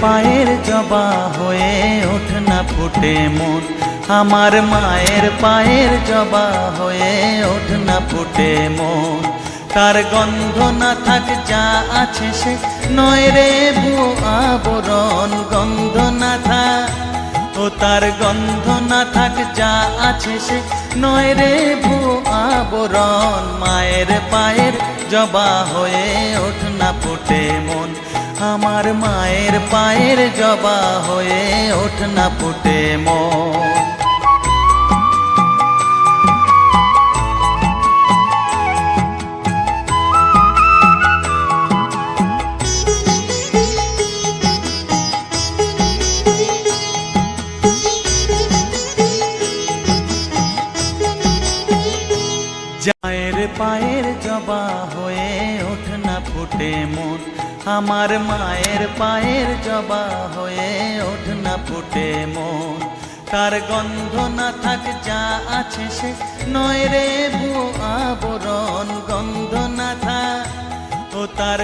পায়ের জবা হয়ে ওঠ না ফুটে মন, আমার মায়ের পায়ের জবা হয়ে ওঠ না ফুটে মন। তার গন্ধ না থাক যা আছে সে নয় রে ভুয়ো আবরণ, গন্ধ না থাক ও তার গন্ধ না থাক যা আছে সে নয় রে ভুয়ো আবরণ। মায়ের পায়ের জবা হয়ে ওঠ না ফুটে মন, আমার মায়ের পায়ের জবা হয়ে ওঠ না ফুটে মন। মায়ের পায়ের জবা হয়ে ওঠ না ফুটে মন, আমার মায়ের পায়ের জবা হয়ে ওঠ না ফুটে মন। তার গন্ধ না থাক যা আছে সে নয় রে ভুয়ো আবরণ, গন্ধ না থাক ও তার